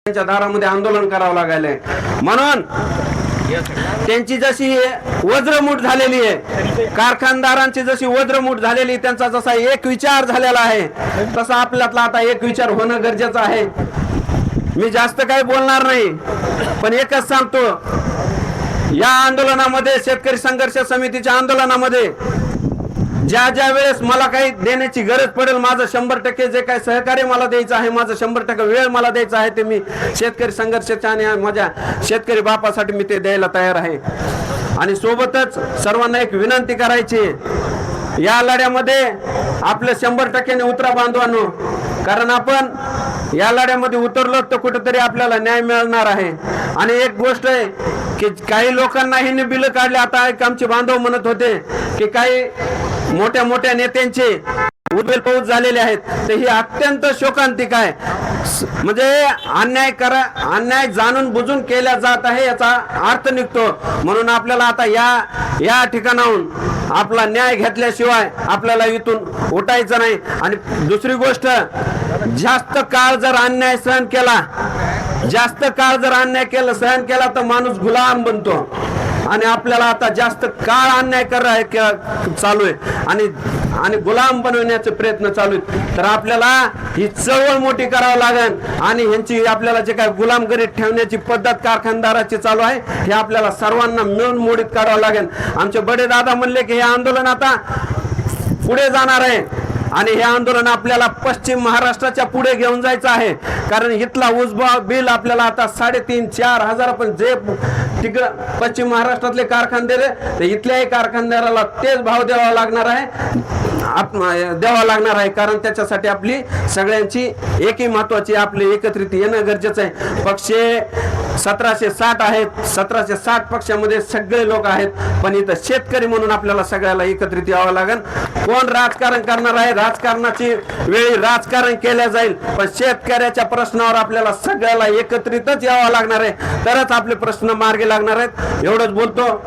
त्यांच्या दारामध्ये आंदोलन करावं लागले। म्हणून त्यांची जशी वज्रमूठ झालेली आहे, कारखानदारांची जशी वज्रमूठ झालेली, त्यांचा जसा एक विचार झालेला आहे, तसा आपल्यातला आता एक विचार होणं गरजेचं आहे। मी जास्त काही बोलणार नाही, पण एकच सांगतो, या आंदोलनामध्ये, शेतकरी संघर्ष समितीच्या आंदोलनामध्ये ज्या ज्या वेळेस मला काही देण्याची गरज पडेल, माझं 100% जे काही सहकार्य मला द्यायचं आहे, माझं 100% वेळ मला द्यायचा आहे, ते मी शेतकरी संघर्षाच्या आणि माझ्या शेतकरी बापासाठी मी ते द्यायला तयार आहे। आणि सोबतच सर्वांना एक विनंती करायची, या लढ्यामध्ये आपलं 100% उतरा बांधवांनो, कारण आपण या लढ्यामध्ये उतरलो तर कुठेतरी आपल्याला न्याय मिळणार आहे। आणि एक गोष्ट आहे की काही लोकांना ही बिल काढले, आता एक आमचे बांधव म्हणत होते की काही मोठ्या मोठ्या नेत्यांचे उद्वेल पाऊस झालेले आहेत, तर ही अत्यंत शोकांतिक आहे। म्हणजे अन्याय जाणून बुजून केला जात आहे याचा अर्थ निघतो। म्हणून आपल्याला आता या ठिकाणाहून आपला न्याय घेतल्याशिवाय आपल्याला इथून उठायचं नाही। आणि दुसरी गोष्ट, जास्त काळ जर अन्याय सहन केला तर माणूस गुलाम बनतो। आणि आपल्याला आता जास्त काळ अन्याय चालू आहे आणि गुलाम बनवण्याचे प्रयत्न चालू आहेत, तर आपल्याला ही चळवळ मोठी करावी लागेल। आणि ह्यांची आपल्याला जे काय गुलामगिरीत ठेवण्याची पद्धत कारखानदाराची चालू आहे, हे आपल्याला सर्वांना मिळून मोडीत काढावं लागेल। आमचे बडे दादा म्हणले की हे आंदोलन आता पुढे जाणार आहे आणि हे आंदोलन आपल्याला पश्चिम महाराष्ट्राच्या पुढे घेऊन जायचं आहे, कारण इथला ऊसभाव बिल आपल्याला आता 3,500-4,000 हजार, पण जे तिकडं पश्चिम महाराष्ट्रातले कारखानदार तर इथल्याही कारखानदाराला तेच भाव द्यावा लागणार आहे, कारण त्याच्यासाठी आपली सगळ्यांची एकही महत्वाची, आपले एकत्रित येणं गरजेचं आहे। पक्ष 1760 आहेत, 1760 पक्षामध्ये सगळे लोक आहेत, पण इथं शेतकरी म्हणून आपल्याला सगळ्याला एकत्रित यावं लागेल। कोण राजकारण करणार आहे, राजकारणाची वेळी राजकारण केल्या जाईल, पण शेतकऱ्याच्या प्रश्नावर आपल्याला सगळ्याला एकत्रितच यावं लागणार आहे, तरच आपले प्रश्न मार्गी लागणार आहेत। एवढंच बोलतो।